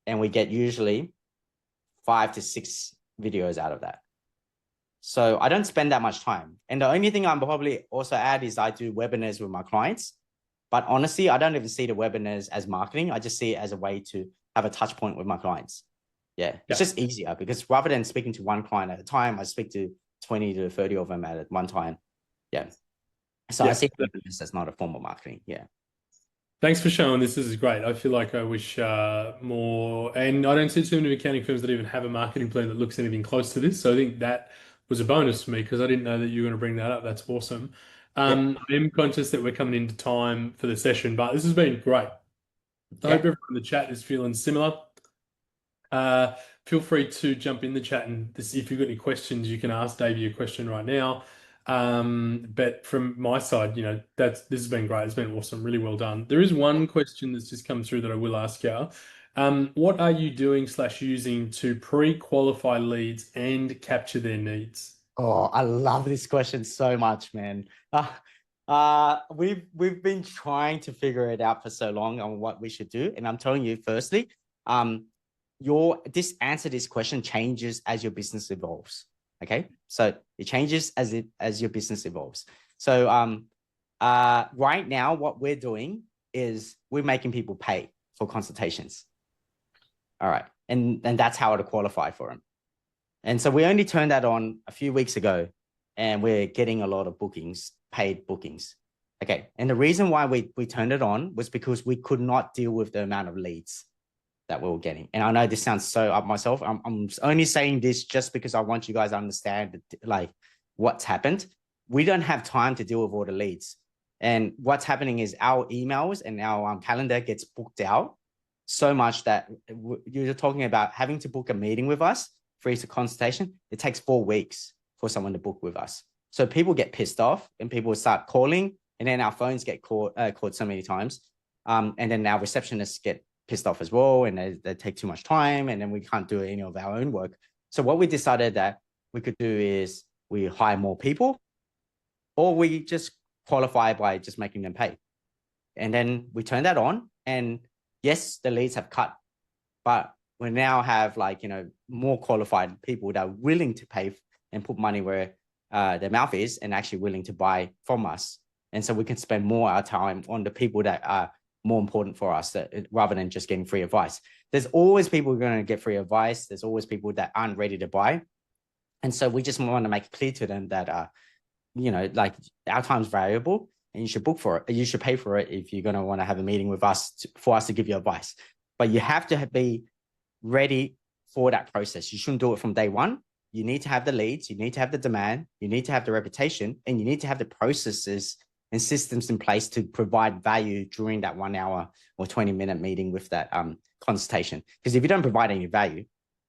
and we get usually 5 to 6 videos out of that. So I don't spend that much time. And the only thing I'm probably also add is I do webinars with my clients. But honestly, I don't even see the webinars as marketing. I just see it as a way to have a touch point with my clients. Yeah. It's just easier, because rather than speaking to one client at a time, I speak to 20 to 30 of them at one time. Yeah. So I see webinars as not a form of marketing. Yeah. Thanks for showing this. This is great. I feel like I wish more, and I don't see too many accounting firms that even have a marketing plan that looks anything close to this. So I think that was a bonus for me, because I didn't know that you were going to bring that up. That's awesome. I am conscious that we're coming into time for the session, but this has been great. I hope everyone in the chat is feeling similar. Feel free to jump in the chat, and if you've got any questions, you can ask Davie a question right now. But from my side, this has been great. It's been awesome. Really well done. There is one question that's just come through that I will ask you. What are you doing / using to pre-qualify leads and capture their needs? Oh, I love this question so much, man. We've been trying to figure it out for so long on what we should do, and I'm telling you, firstly, this answer to this question changes as your business evolves. Okay, so it changes as your business evolves. So right now, what we're doing is we're making people pay for consultations. All right, and that's how to qualify for them. And so we only turned that on a few weeks ago, and we're getting a lot of bookings, paid bookings. Okay. And the reason why we turned it on was because we could not deal with the amount of leads that we were getting. And I know this sounds so up myself. I'm only saying this just because I want you guys to understand like what's happened. We don't have time to deal with all the leads. And what's happening is our emails and our calendar gets booked out so much that you're talking about having to book a meeting with us for a consultation. It takes 4 weeks for someone to book with us. So people get pissed off and people start calling, and then our phones get called so many times. And then our receptionists get pissed off as well, and they take too much time, and then we can't do any of our own work. So what we decided that we could do is we hire more people, or we just qualify by just making them pay. And then we turn that on, and yes, the leads have cut, but we now have more qualified people that are willing to pay and put money where their mouth is, and actually willing to buy from us. And so we can spend more of our time on the people that are more important for us, rather than just getting free advice. There's always people who are going to get free advice. There's always people that aren't ready to buy. And so we just want to make it clear to them that, our time's valuable, and you should book for it. You should pay for it if you're going to want to have a meeting with us for us to give you advice. But you have to be ready for that process. You shouldn't do it from day one. You need to have the leads, you need to have the demand, you need to have the reputation, and you need to have the processes and systems in place to provide value during that 1 hour or 20-minute meeting with that consultation. Because if you don't provide any value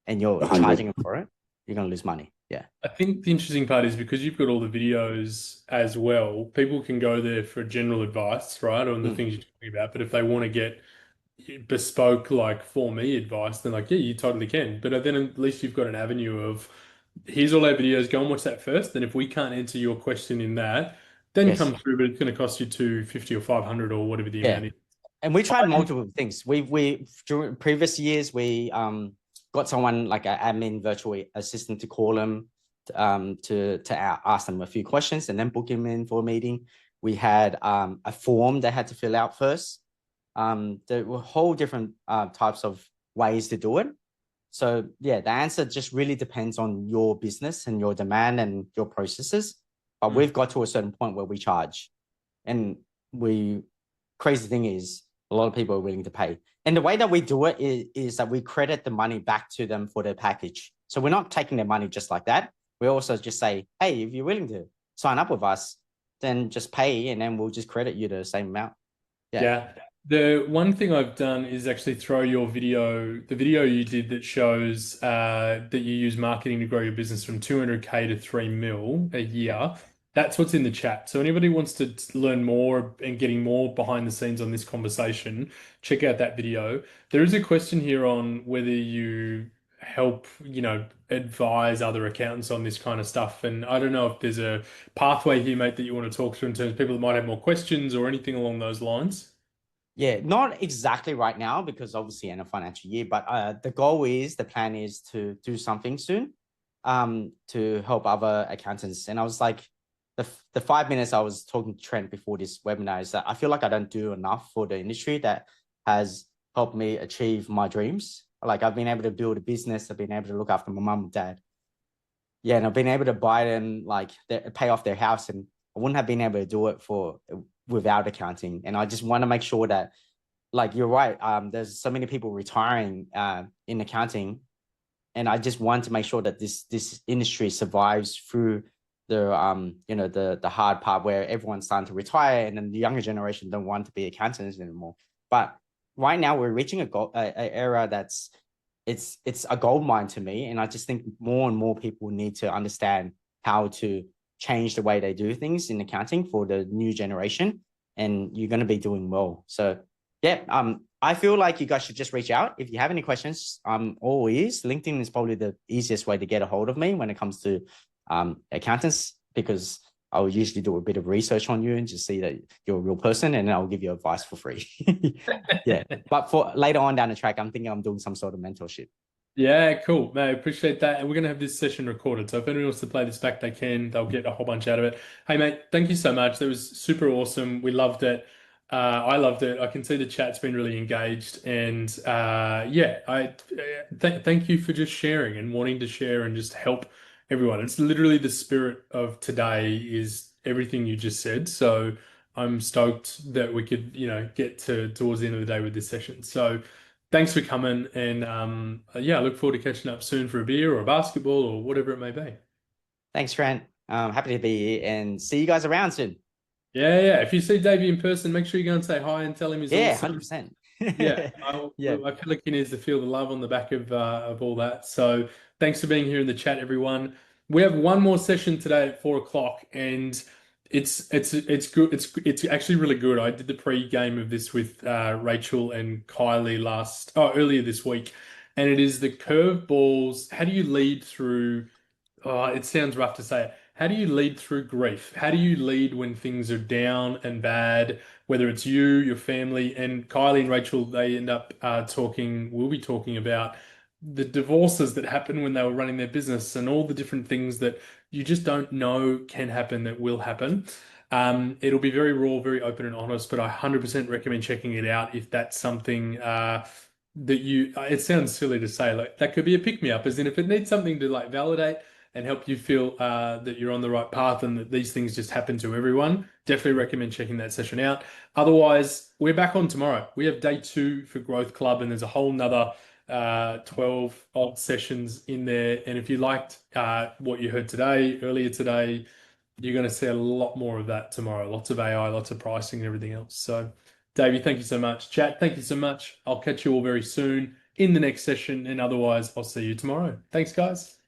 and you're 100. Charging them for it, you're going to lose money. Yeah. I think the interesting part is because you've got all the videos as well, people can go there for general advice, right? On the things you're talking about. But if they want to get bespoke, like for me advice, then yeah, you totally can. But then at least you've got an avenue of here's all our videos, go and watch that first. Then if we can't answer your question in that, then come through, but it's going to cost you $250 or $500 or whatever the amount is. And we tried multiple things. We during previous years we got someone like an admin virtual assistant to call them to ask them a few questions and then book him in for a meeting. We had a form they had to fill out first. There were whole different types of ways to do it. So yeah, the answer just really depends on your business and your demand and your processes. But we've got to a certain point where we charge, and crazy thing is a lot of people are willing to pay. And the way that we do it is that we credit the money back to them for their package. So we're not taking their money just like that. We also just say, hey, if you're willing to sign up with us, then just pay, and then we'll just credit you the same amount. Yeah. The one thing I've done is actually throw the video you did that shows that you use marketing to grow your business from 200K to 3 mil a year. That's what's in the chat. So anybody wants to learn more and getting more behind the scenes on this conversation, check out that video. There is a question here on whether you help, advise other accountants on this kind of stuff. And I don't know if there's a pathway here, mate, that you want to talk through in terms of people that might have more questions or anything along those lines. Yeah, not exactly right now because obviously in a financial year, but the plan is to do something soon to help other accountants. And I was like, the 5 minutes I was talking to Trent before this webinar is that I feel like I don't do enough for the industry that has helped me achieve my dreams. Like I've been able to build a business. I've been able to look after my mum and dad. Yeah, and I've been able to buy them, pay off their house, and I wouldn't have been able to do it without accounting. And I just want to make sure that, you're right. There's so many people retiring in accounting, and I just want to make sure that this industry survives through the hard part where everyone's starting to retire, and then the younger generation don't want to be accountants anymore. But right now we're reaching a era that's it's a gold mine to me, and I just think more and more people need to understand how to change the way they do things in accounting for the new generation, and you're going to be doing well. So yeah, I feel like you guys should just reach out if you have any questions. I'm all ears. LinkedIn is probably the easiest way to get a hold of me when it comes to accountants, because I'll usually do a bit of research on you and just see that you're a real person, and then I'll give you advice for free. Yeah, but for later on down the track, I'm thinking I'm doing some sort of mentorship. Yeah, cool. Mate, I appreciate that. And we're going to have this session recorded. So if anyone wants to play this back, they can. They'll get a whole bunch out of it. Hey, mate, thank you so much. That was super awesome. We loved it. I loved it. I can see the chat's been really engaged. And yeah, thank you for just sharing and wanting to share and just help everyone. It's literally the spirit of today is everything you just said. So I'm stoked that we could, get towards the end of the day with this session. So thanks for coming, and yeah, I look forward to catching up soon for a beer or a basketball or whatever it may be. Thanks, Grant. Happy to be here and see you guys around soon. Yeah, yeah. If you see Davey in person, make sure you go and say hi and tell him he's Yeah, awesome. 100%. Yeah, Yeah. I feel like he needs to feel the love on the back of all that. So thanks for being here in the chat, everyone. We have one more session today at 4 o'clock, and it's good. It's actually really good. I did the pre-game of this with Rachel and Kylie earlier this week, and it is the curveballs. How do you lead through? Oh, it sounds rough to say it. How do you lead through grief? How do you lead when things are down and bad, whether it's you, your family, and Kylie and Rachel, they end up we'll be talking about the divorces that happened when they were running their business and all the different things that you just don't know can happen that will happen. It'll be very raw, very open and honest, but I 100% recommend checking it out if that's something it sounds silly to say, like that could be a pick me up, as in if it needs something to like validate and help you feel that you're on the right path and that these things just happen to everyone, definitely recommend checking that session out. Otherwise, we're back on tomorrow. We have day 2 for Growth Club, and there's a whole nother 12 odd sessions in there. And if you liked what you heard earlier today, you're going to see a lot more of that tomorrow. Lots of AI, lots of pricing and everything else. So, Davey, thank you so much. Chat, thank you so much. I'll catch you all very soon in the next session. And otherwise, I'll see you tomorrow. Thanks, guys.